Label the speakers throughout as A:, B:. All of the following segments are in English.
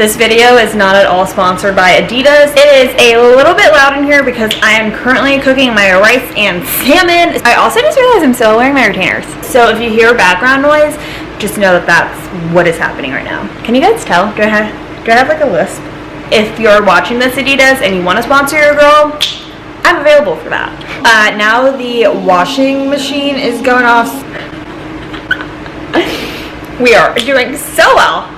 A: This video is not at all sponsored by Adidas. It is a little bit loud in here because I am currently cooking my rice and salmon. I also just realized I'm still wearing my retainers. So if you hear background noise, just know that that's what is happening right now. Can you guys tell? Do I have like a lisp? If you're watching this Adidas and you want to sponsor your girl, I'm available for that. Now the washing machine is going off. We are doing so well.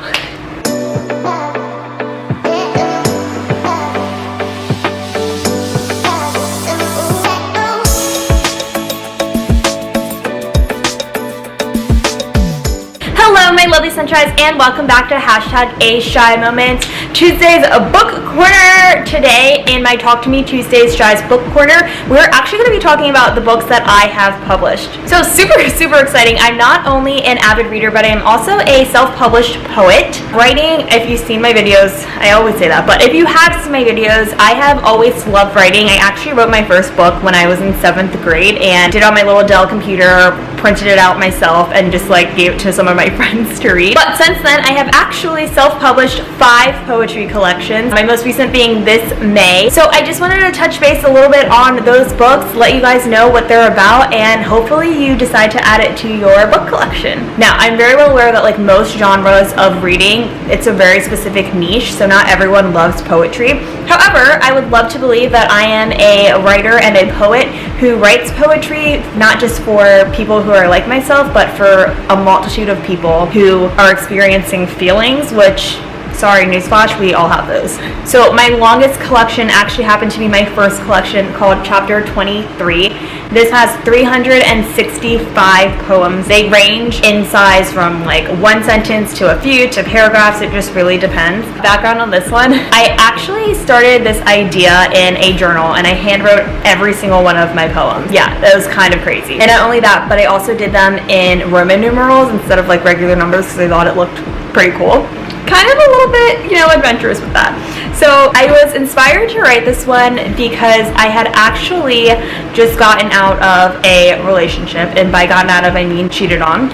A: Hello, my lovely sunshines, and welcome back to #AShyMoments. Tuesday's book corner. Today in my Talk to Me Tuesdays Shy's book corner, we're actually going to be talking about the books that I have published. So super exciting. I'm not only an avid reader, but I am also a self-published poet. Writing, if you've seen my videos, I always say that, but if you have seen my videos, I have always loved writing. I actually wrote my first book when I was in 7th grade and did it on my little Dell computer, printed it out myself, and just like gave it to some of my friends to read. But since then, I have actually self-published 5 poetry collections, my most recent being this May. So I just wanted to touch base a little bit on those books, let you guys know what they're about, and hopefully you decide to add it to your book collection. Now, I'm very well aware that like most genres of reading, it's a very specific niche, so not everyone loves poetry. However, I would love to believe that I am a writer and a poet who writes poetry, not just for people who are like myself, but for a multitude of people who are experiencing feelings, which, sorry, newsflash, we all have those. So my longest collection actually happened to be my first collection called Chapter 23. This has 365 poems. They range in size from like one sentence to a few to paragraphs. It just really depends. Background on this one, I actually started this idea in a journal and I handwrote every single one of my poems. Yeah, that was kind of crazy. And not only that, but I also did them in Roman numerals instead of like regular numbers because I thought it looked pretty cool. Kind of a little bit, adventurous with that. So I was inspired to write this one because I had actually just gotten out of a relationship, and by gotten out of I mean cheated on.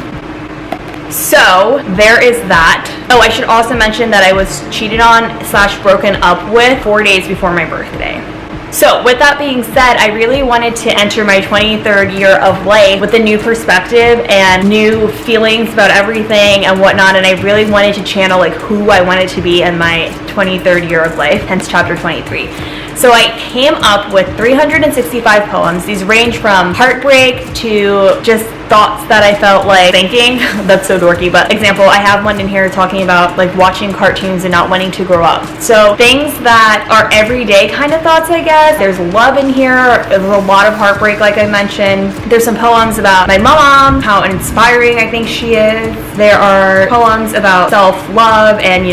A: So there is that. Oh, I should also mention that I was cheated on / broken up with 4 days before my birthday. So with that being said, I really wanted to enter my 23rd year of life with a new perspective and new feelings about everything and whatnot, and I really wanted to channel like who I wanted to be in my 23rd year of life, hence chapter 23. So I came up with 365 poems. These range from heartbreak to just thoughts that I felt like thinking. That's so dorky, but example, I have one in here talking about like watching cartoons and not wanting to grow up. So things that are everyday kind of thoughts, I guess. There's love in here. There's a lot of heartbreak, like I mentioned. There's some poems about my mom, how inspiring I think she is. There are poems about self-love and,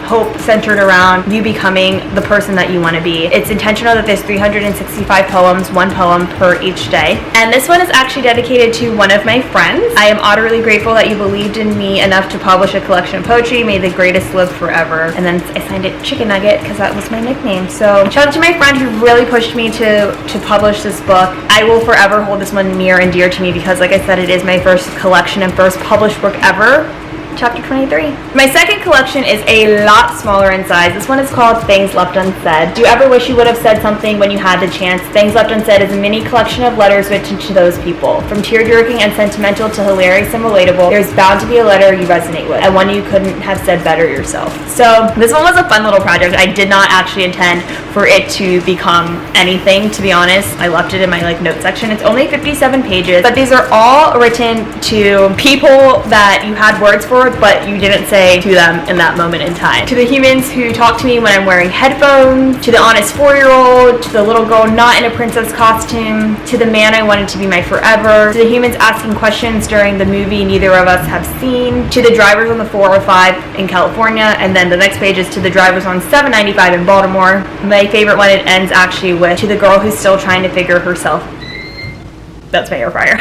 A: hope centered around you becoming the person that you want to be. It's intentional that there's 365 poems, 1 poem per each day. And this one is actually dedicated to one of my friends. I am utterly grateful that you believed in me enough to publish a collection of poetry. May the greatest live forever. And then I signed it Chicken Nugget because that was my nickname. So shout out to my friend who really pushed me to publish this book. I will forever hold this one near and dear to me because, like I said, it is my first collection and first published book ever. Chapter 23. My second collection is a lot smaller in size. This one is called Things Left Unsaid. Do you ever wish you would have said something when you had the chance? Things Left Unsaid is a mini collection of letters written to those people. From tear-jerking and sentimental to hilarious and relatable, there's bound to be a letter you resonate with, and one you couldn't have said better yourself. So this one was a fun little project. I did not actually intend for it to become anything, to be honest. I left it in my note section. It's only 57 pages, but these are all written to people that you had words for, but you didn't say to them in that moment in time. To the humans who talk to me when I'm wearing headphones, to the honest 4-year-old, to the little girl not in a princess costume, to the man I wanted to be my forever, to the humans asking questions during the movie neither of us have seen, to the drivers on the 405 in California, and then the next page is to the drivers on 795 in Baltimore. My favorite one, it ends actually with to the girl who's still trying to figure herself. That's my air fryer.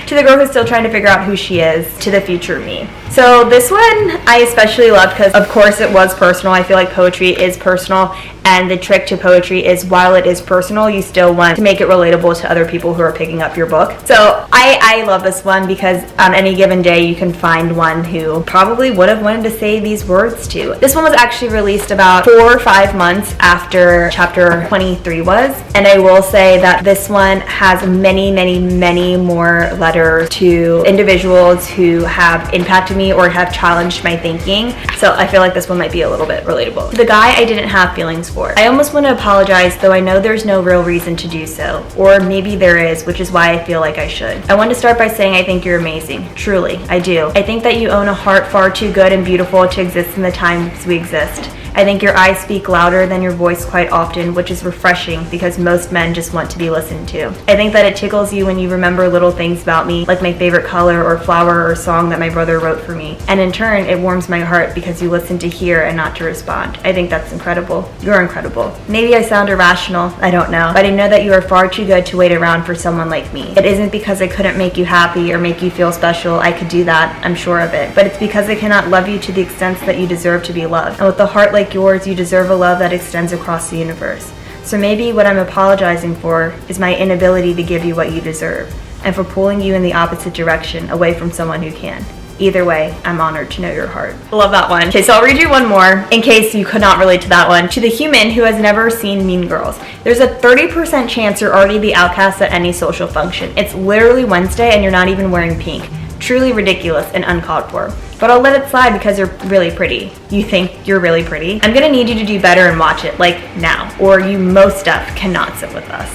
A: To the girl who's still trying to figure out who she is, to the future me. So this one I especially loved because, of course, it was personal. I feel like poetry is personal, and the trick to poetry is while it is personal, you still want to make it relatable to other people who are picking up your book. So I love this one because on any given day you can find one who probably would have wanted to say these words to. This one was actually released about 4 or 5 months after chapter 23 was, and I will say that this one has many, many, many more letters to individuals who have impacted me or have challenged my thinking. So I feel like this one might be a little bit relatable. The guy I didn't have feelings for. I almost want to apologize, though I know there's no real reason to do so. Or maybe there is, which is why I feel like I should. I want to start by saying I think you're amazing. Truly, I do. I think that you own a heart far too good and beautiful to exist in the times we exist. I think your eyes speak louder than your voice quite often, which is refreshing because most men just want to be listened to. I think that it tickles you when you remember little things about me, like my favorite color or flower or song that my brother wrote for me. And in turn, it warms my heart because you listen to hear and not to respond. I think that's incredible. You're incredible. Maybe I sound irrational, I don't know, but I know that you are far too good to wait around for someone like me. It isn't because I couldn't make you happy or make you feel special. I could do that, I'm sure of it. But it's because I cannot love you to the extent that you deserve to be loved. And with a heart like yours, you deserve a love that extends across the universe. So maybe what I'm apologizing for is my inability to give you what you deserve, and for pulling you in the opposite direction, away from someone who can. Either way, I'm honored to know your heart. Love that one. Okay, so I'll read you one more in case you could not relate to that one. To the human who has never seen Mean Girls. There's a 30% chance you're already the outcast at any social function. It's literally Wednesday and you're not even wearing pink. Truly ridiculous and uncalled for. But I'll let it slide because you're really pretty. You think you're really pretty? I'm gonna need you to do better and watch it, like now, or you most stuff cannot sit with us.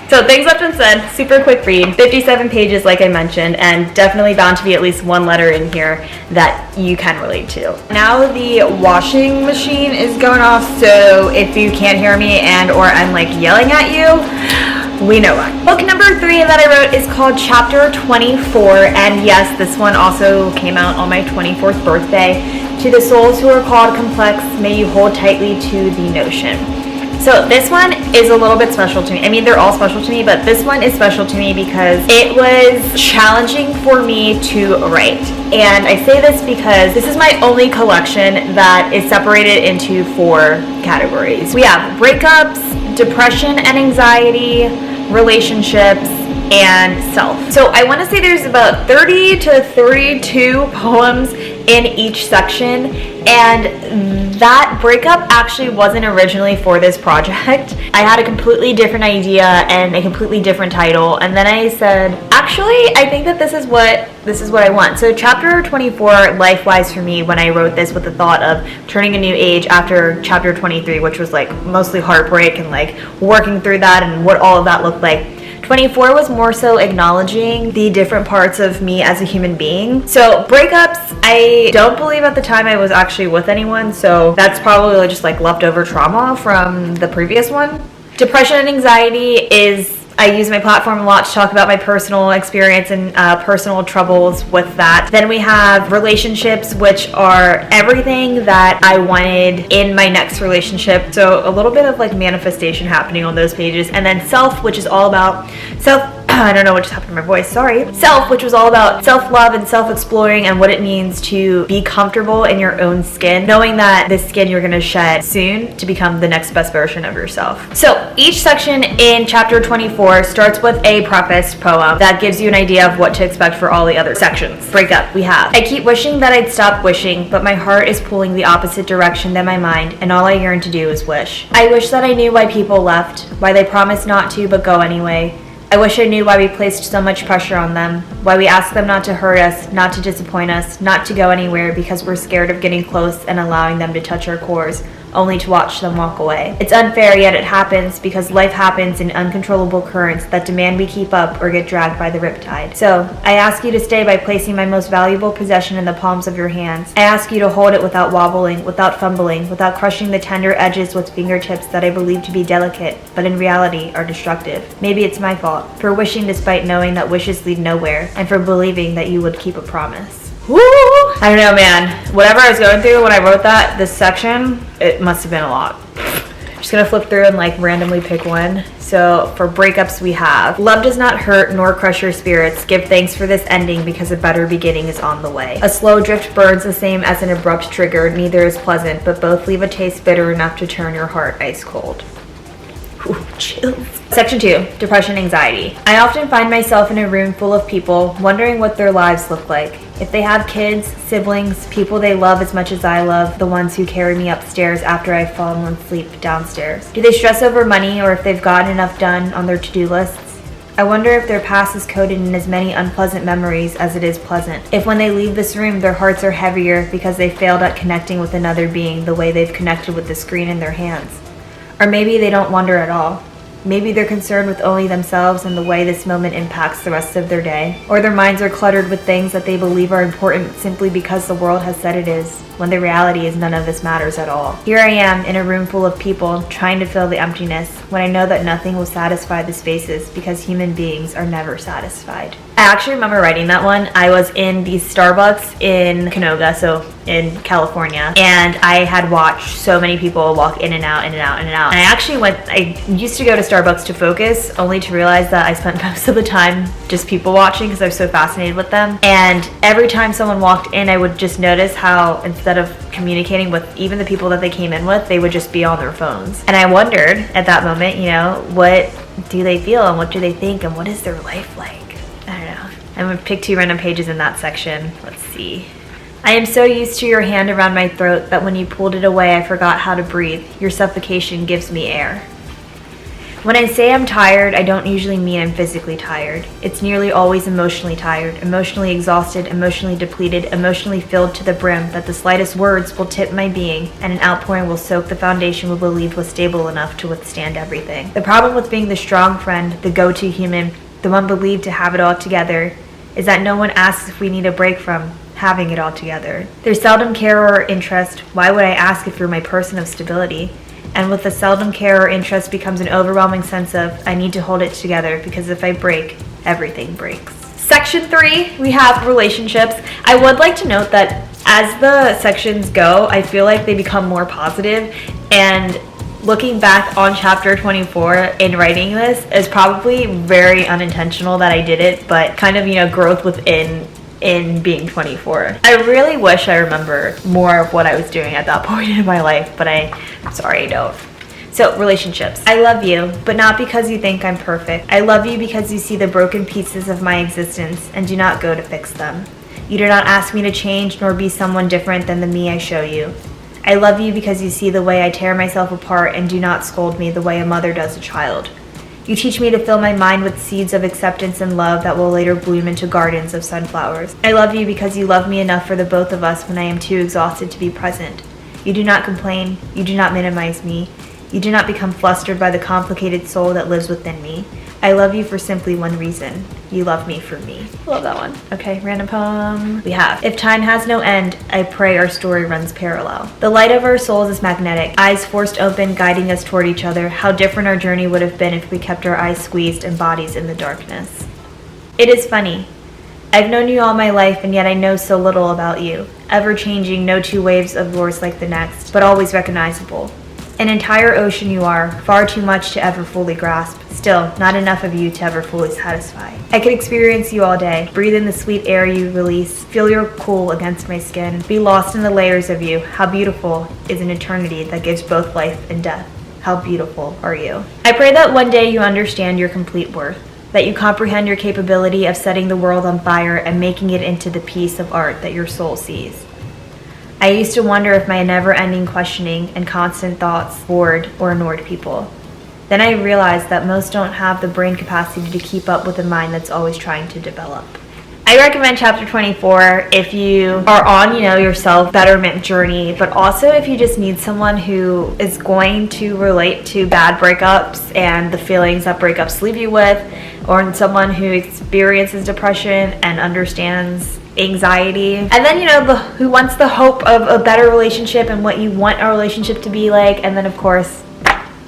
A: So things left unsaid, super quick read, 57 pages like I mentioned, and definitely bound to be at least one letter in here that you can relate to. Now the washing machine is going off, so if you can't hear me and or I'm like yelling at you, we know why. Book number 3 that I wrote is called Chapter 24, and yes, this one also came out on my 24th birthday. To the souls who are called complex, may you hold tightly to the notion. So this one is a little bit special to me. I mean, they're all special to me, but this one is special to me because it was challenging for me to write. And I say this because this is my only collection that is separated into 4 categories. We have breakups, depression and anxiety, relationships, and self. So I want to say there's about 30 to 32 poems in each section, and that breakup actually wasn't originally for this project. I had a completely different idea and a completely different title, and then I said, actually, I think that this is what I want. So chapter 24, life-wise for me, when I wrote this with the thought of turning a new age after chapter 23, which was like mostly heartbreak and like working through that and what all of that looked like. 24 was more so acknowledging the different parts of me as a human being. So breakups, I don't believe at the time I was actually with anyone, so that's probably just like leftover trauma from the previous one. Depression and anxiety is, I use my platform a lot to talk about my personal experience and personal troubles with that. Then we have relationships, which are everything that I wanted in my next relationship. So a little bit of like manifestation happening on those pages. And then self, which is all about I don't know what just happened to my voice, sorry. Self, which was all about self-love and self-exploring and what it means to be comfortable in your own skin, knowing that this skin you're gonna shed soon to become the next best version of yourself. So each section in chapter 24 starts with a preface poem that gives you an idea of what to expect for all the other sections. Breakup, we have, I keep wishing that I'd stop wishing, but my heart is pulling the opposite direction than my mind, and all I yearn to do is wish. I wish that I knew why people left, why they promised not to but go anyway. I wish I knew why we placed so much pressure on them, why we asked them not to hurt us, not to disappoint us, not to go anywhere because we're scared of getting close and allowing them to touch our cores, only to watch them walk away. It's unfair, yet it happens because life happens in uncontrollable currents that demand we keep up or get dragged by the riptide. So, I ask you to stay by placing my most valuable possession in the palms of your hands. I ask you to hold it without wobbling, without fumbling, without crushing the tender edges with fingertips that I believe to be delicate, but in reality are destructive. Maybe it's my fault, for wishing despite knowing that wishes lead nowhere, and for believing that you would keep a promise. Woo! I don't know, man. Whatever I was going through when I wrote this section, it must have been a lot. Just gonna flip through and like randomly pick one. So for breakups we have, love does not hurt nor crush your spirits. Give thanks for this ending because a better beginning is on the way. A slow drift burns the same as an abrupt trigger. Neither is pleasant, but both leave a taste bitter enough to turn your heart ice cold. Ooh, chills. Section 2, depression, anxiety. I often find myself in a room full of people, wondering what their lives look like. If they have kids, siblings, people they love as much as I love, the ones who carry me upstairs after I've fallen asleep downstairs. Do they stress over money, or if they've gotten enough done on their to-do lists? I wonder if their past is coded in as many unpleasant memories as it is pleasant. If when they leave this room, their hearts are heavier because they failed at connecting with another being the way they've connected with the screen in their hands. Or maybe they don't wonder at all. Maybe they're concerned with only themselves and the way this moment impacts the rest of their day. Or their minds are cluttered with things that they believe are important simply because the world has said it is, when the reality is none of this matters at all. Here I am in a room full of people trying to fill the emptiness when I know that nothing will satisfy the spaces because human beings are never satisfied. I actually remember writing that one. I was in the Starbucks in Canoga, so in California, and I had watched so many people walk in and out, in and out, in and out. And I used to go to Starbucks to focus, only to realize that I spent most of the time just people watching because I was so fascinated with them. And every time someone walked in, I would just notice how instead of communicating with even the people that they came in with, they would just be on their phones. And I wondered at that moment, what do they feel and what do they think and what is their life like? I don't know. I'm gonna pick 2 random pages in that section. Let's see. I am so used to your hand around my throat that when you pulled it away, I forgot how to breathe. Your suffocation gives me air. When I say I'm tired, I don't usually mean I'm physically tired. It's nearly always emotionally tired, emotionally exhausted, emotionally depleted, emotionally filled to the brim that the slightest words will tip my being and an outpouring will soak the foundation we believed was stable enough to withstand everything. The problem with being the strong friend, the go-to human, the one believed to have it all together, is that no one asks if we need a break from having it all together. There's seldom care or interest. Why would I ask if you're my person of stability? And with the seldom care or interest becomes an overwhelming sense of, I need to hold it together because if I break, everything breaks. Section 3, we have relationships. I would like to note that as the sections go, I feel like they become more positive, and looking back on chapter 24 in writing this is probably very unintentional that I did it, but kind of, growth within in being 24. I really wish I remember more of what I was doing at that point in my life, but I'm sorry I don't. So, relationships. I love you, but not because you think I'm perfect. I love you because you see the broken pieces of my existence and do not go to fix them. You do not ask me to change nor be someone different than the me I show you. I love you because you see the way I tear myself apart and do not scold me the way a mother does a child. You teach me to fill my mind with seeds of acceptance and love that will later bloom into gardens of sunflowers. I love you because you love me enough for the both of us when I am too exhausted to be present. You do not complain. You do not minimize me. You do not become flustered by the complicated soul that lives within me. I love you for simply one reason. You love me for me. Love that one. Okay, random poem. We have, if time has no end, I pray our story runs parallel. The light of our souls is magnetic, eyes forced open, guiding us toward each other. How different our journey would have been if we kept our eyes squeezed and bodies in the darkness. It is funny. I've known you all my life, and yet I know so little about you. Ever changing, no 2 waves of yours like the next, but always recognizable. An entire ocean you are, far too much to ever fully grasp. Still, not enough of you to ever fully satisfy. I could experience you all day, breathe in the sweet air you release, feel your cool against my skin, be lost in the layers of you. How beautiful is an eternity that gives both life and death. How beautiful are you? I pray that one day you understand your complete worth, that you comprehend your capability of setting the world on fire and making it into the piece of art that your soul sees. I used to wonder if my never-ending questioning and constant thoughts bored or annoyed people. Then I realized that most don't have the brain capacity to keep up with a mind that's always trying to develop. I recommend chapter 24 if you are on, your self-betterment journey, but also if you just need someone who is going to relate to bad breakups and the feelings that breakups leave you with, or someone who experiences depression and understands anxiety, and then who wants the hope of a better relationship and what you want a relationship to be like, and then of course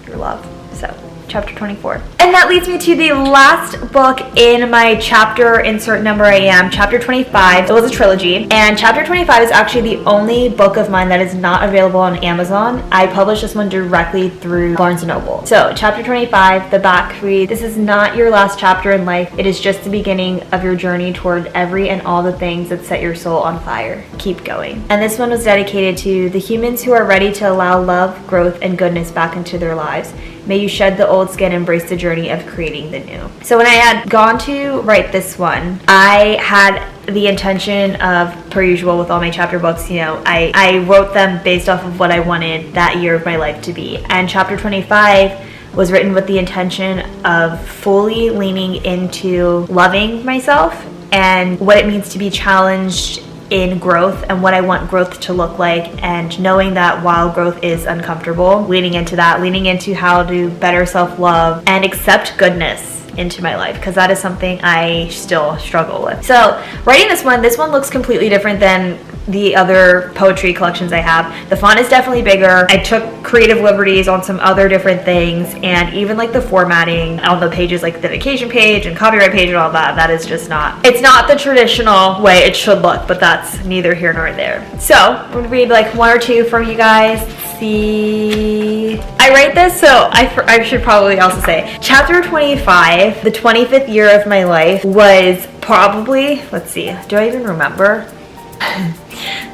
A: your love. So chapter 24. And that leads me to the last book in my chapter insert number I am, chapter 25. It was a trilogy, and chapter 25 is actually the only book of mine that is not available on Amazon. I published this one directly through Barnes & Noble. So chapter 25, the back read, this is not your last chapter in life. It is just the beginning of your journey toward every and all the things that set your soul on fire. Keep going. And this one was dedicated to the humans who are ready to allow love, growth, and goodness back into their lives. May you shed the old skin and embrace the journey of creating the new. So when I had gone to write this one, I had the intention of, per usual with all my chapter books, you know, I wrote them based off of what I wanted that year of my life to be. And chapter 25 was written with the intention of fully leaning into loving myself and what it means to be challenged in growth and what I want growth to look like, and knowing that while growth is uncomfortable, leaning into that, leaning into how to better self-love and accept goodness into my life, because that is something I still struggle with. So writing this one looks completely different than the other poetry collections I have. The font is definitely bigger. I took creative liberties on some other different things, and even like the formatting on the pages, like the dedication page and copyright page and all that is just not, it's not the traditional way it should look, but that's neither here nor there. So I'm gonna read like one or two from you guys. See, I write this, so I should probably also say chapter 25, the 25th year of my life, was probably, let's see, do I even remember?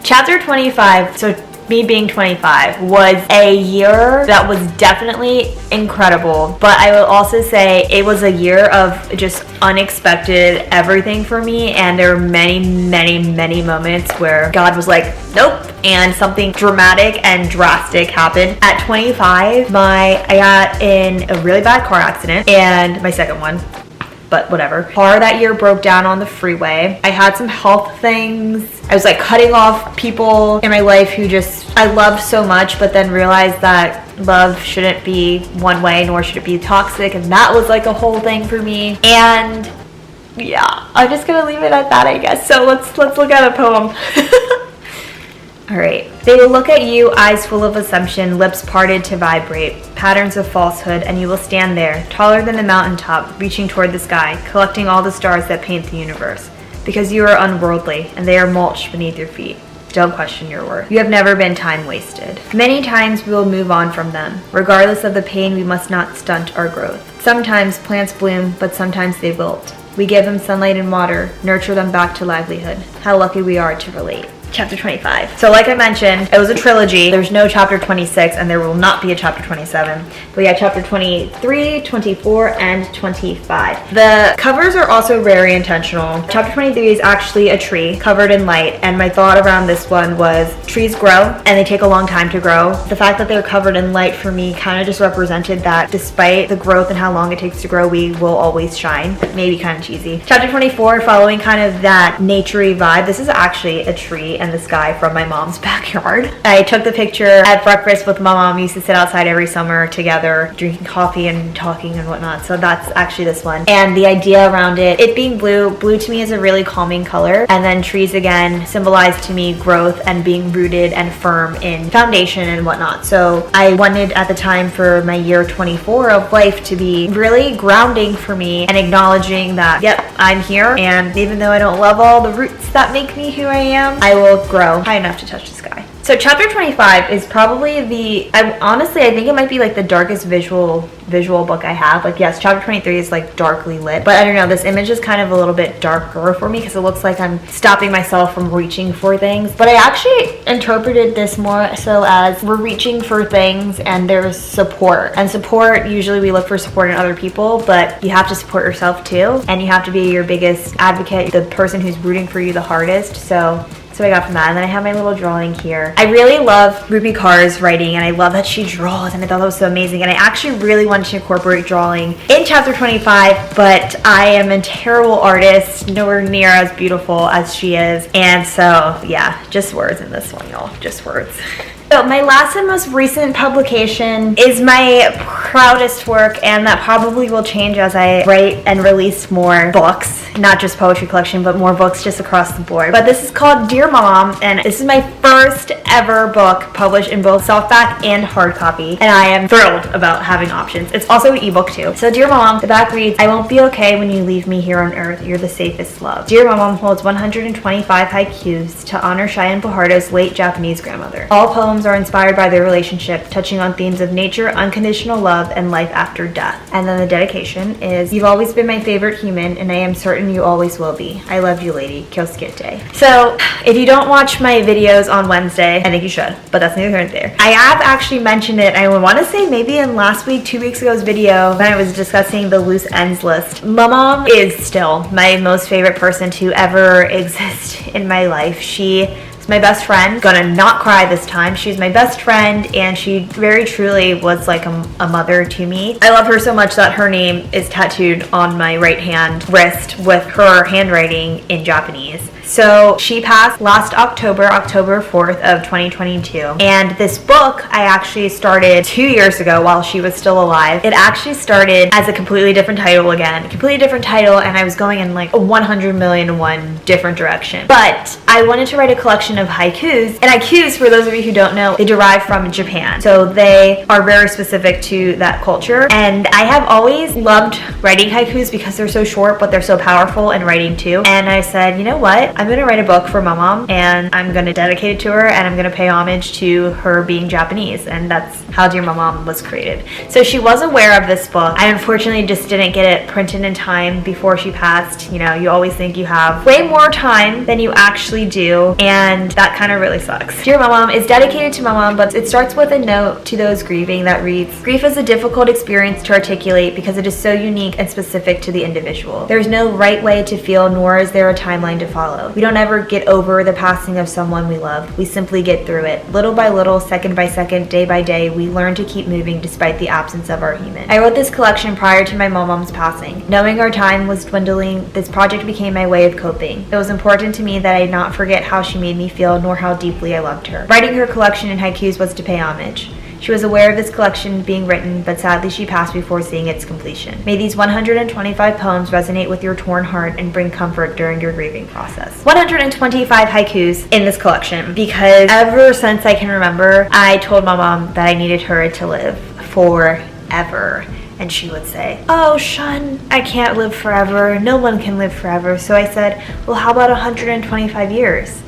A: Chapter 25, so me being 25, was a year that was definitely incredible, but I will also say it was a year of just unexpected everything for me, and there were many moments where God was like, nope, and something dramatic and drastic happened. At 25, I got in a really bad car accident, and my second one, but whatever. Car that year broke down on the freeway. I had some health things. I was like cutting off people in my life who just I loved so much, but then realized that love shouldn't be one way, nor should it be toxic, and that was like a whole thing for me. And yeah, I'm just gonna leave it at that, I guess. So let's look at a poem. All right. They will look at you, eyes full of assumption, lips parted to vibrate, patterns of falsehood, and you will stand there, taller than the mountaintop, reaching toward the sky, collecting all the stars that paint the universe. Because you are unworldly, and they are mulched beneath your feet. Don't question your worth. You have never been time wasted. Many times we will move on from them. Regardless of the pain, we must not stunt our growth. Sometimes plants bloom, but sometimes they wilt. We give them sunlight and water, nurture them back to livelihood. How lucky we are to relate. Chapter 25. So like I mentioned, it was a trilogy. There's no chapter 26, and there will not be a chapter 27. But yeah, chapter 23, 24, and 25. The covers are also very intentional. Chapter 23 is actually a tree covered in light, and my thought around this one was trees grow, and they take a long time to grow. The fact that they're covered in light for me kind of just represented that despite the growth and how long it takes to grow, we will always shine. Maybe kind of cheesy. Chapter 24, following kind of that naturey vibe. This is actually a tree and the sky from my mom's backyard. I took the picture at breakfast with my mom. We used to sit outside every summer together, drinking coffee and talking and whatnot. So that's actually this one. And the idea around it being blue to me is a really calming color. And then trees again symbolize to me growth and being rooted and firm in foundation and whatnot. So I wanted at the time for my year 24 of life to be really grounding for me and acknowledging that, yep, I'm here. And even though I don't love all the roots that make me who I am, I will grow high enough to touch the sky. So chapter 25 is probably I think it might be like the darkest visual book I have. Like, yes, chapter 23 is like darkly lit, but I don't know, this image is kind of a little bit darker for me because it looks like I'm stopping myself from reaching for things. But I actually interpreted this more so as we're reaching for things and there's support. And support, usually we look for support in other people, but you have to support yourself too. And you have to be your biggest advocate, the person who's rooting for you the hardest. So I got from that. And then I have my little drawing here. I really love Ruby Carr's writing, and I love that she draws, and I thought that was so amazing. And I actually really wanted to incorporate drawing in chapter 25, but I am a terrible artist, nowhere near as beautiful as she is. And so yeah, just words in this one, y'all, just words. So So my last and most recent publication is my proudest work, and that probably will change as I write and release more books, not just poetry collection, but more books just across the board. But this is called Dear Mom, and this is my first ever book published in both softback and hard copy, and I am thrilled about having options. It's also an ebook too. So Dear Mom, the back reads, I won't be okay when you leave me here on earth. You're the safest love. Dear Mom holds 125 haikus to honor Chey Buhardo's late Japanese grandmother. All poems are inspired by their relationship, touching on themes of nature, unconditional love, and life after death. And then the dedication is, you've always been my favorite human, and I am certain you always will be. I love you, lady. Kyosuke. So if you don't watch my videos on Wednesday, I think you should, but that's neither here nor there. I have actually mentioned it, I want to say maybe in last week, 2 weeks ago's video, when I was discussing the loose ends list. My mom is still my most favorite person to ever exist in my life. She is my best friend. Gonna not cry this time. She's my best friend, and she very truly was like a mother to me. I love her so much that her name is tattooed on my right hand wrist with her handwriting in Japanese. So she passed last October 4th of 2022. And this book I actually started 2 years ago while she was still alive. It actually started as a completely different title again. Completely different title, and I was going in like a 100,000,001 different direction. But I wanted to write a collection of haikus. And haikus, for those of you who don't know, they derive from Japan. So they are very specific to that culture. And I have always loved writing haikus because they're so short, but they're so powerful in writing too. And I said, you know what? I'm gonna write a book for my mom, and I'm gonna dedicate it to her, and I'm gonna pay homage to her being Japanese, and that's how Dear Mom was created. So she was aware of this book. I unfortunately just didn't get it printed in time before she passed. You know, you always think you have way more time than you actually do, and that kind of really sucks. Dear Mom is dedicated to my mom, but it starts with a note to those grieving that reads, grief is a difficult experience to articulate because it is so unique and specific to the individual. There is no right way to feel, nor is there a timeline to follow. We don't ever get over the passing of someone we love. We simply get through it. Little by little, second by second, day by day, we learn to keep moving despite the absence of our human. I wrote this collection prior to my mom's passing. Knowing our time was dwindling, this project became my way of coping. It was important to me that I not forget how she made me feel, nor how deeply I loved her. Writing her collection in haikus was to pay homage. She was aware of this collection being written, but sadly she passed before seeing its completion. May these 125 poems resonate with your torn heart and bring comfort during your grieving process. 125 haikus in this collection, because ever since I can remember, I told my mom that I needed her to live forever. And she would say, oh, Shun, I can't live forever. No one can live forever. So I said, well, how about 125 years?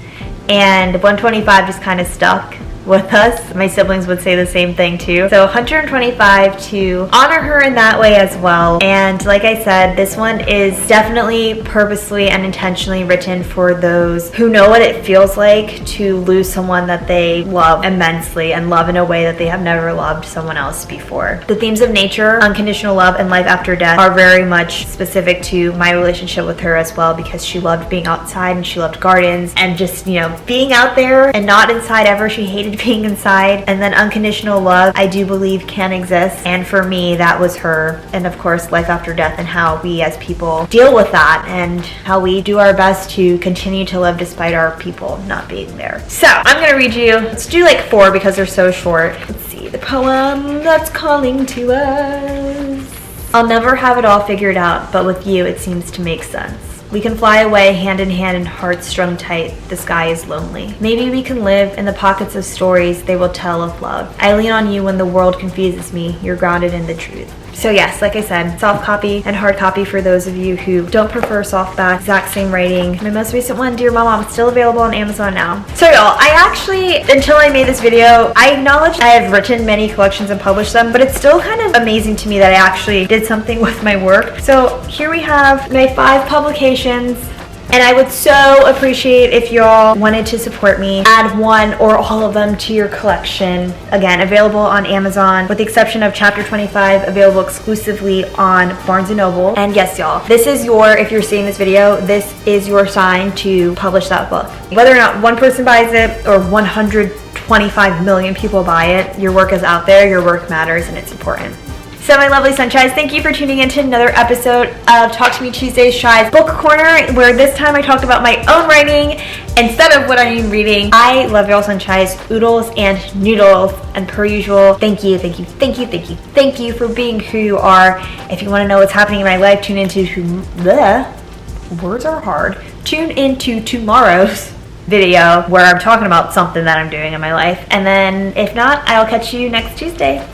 A: And 125 just kind of stuck with us. My siblings would say the same thing too. So 125 to honor her in that way as well. And like I said, this one is definitely purposely and intentionally written for those who know what it feels like to lose someone that they love immensely and love in a way that they have never loved someone else before. The themes of nature, unconditional love, and life after death are very much specific to my relationship with her as well, because she loved being outside and she loved gardens and just, you know, being out there and not inside ever. She hated being inside. And then unconditional love, I do believe, can exist, and for me that was her. And of course, life after death and how we as people deal with that and how we do our best to continue to live despite our people not being there. So I'm gonna read you, let's do like 4 because they're so short. Let's see, the poem that's calling to us. I'll never have it all figured out, but with you it seems to make sense. We can fly away hand in hand and hearts strung tight. The sky is lonely. Maybe we can live in the pockets of stories they will tell of love. I lean on you when the world confuses me. You're grounded in the truth. So yes, like I said, soft copy and hard copy for those of you who don't prefer softback, exact same writing. My most recent one, Dear Mom, still available on Amazon now. So y'all, I actually, until I made this video, I acknowledge I have written many collections and published them, but it's still kind of amazing to me that I actually did something with my work. So here we have my 5 publications. And I would so appreciate if y'all wanted to support me. Add one or all of them to your collection. Again, available on Amazon, with the exception of chapter 25, available exclusively on Barnes & Noble. And yes, y'all, this is your, if you're seeing this video, this is your sign to publish that book. Whether or not one person buys it or 125 million people buy it, your work is out there, your work matters, and it's important. So my lovely sunshines, thank you for tuning in to another episode of Talk to Me Tuesdays Shy's Book Corner, where this time I talked about my own writing instead of what I am reading. I love y'all sunshines, oodles and noodles, and per usual, thank you for being who you are. If you want to know what's happening in my life, tune into Tune into tomorrow's video where I'm talking about something that I'm doing in my life, and then if not, I'll catch you next Tuesday.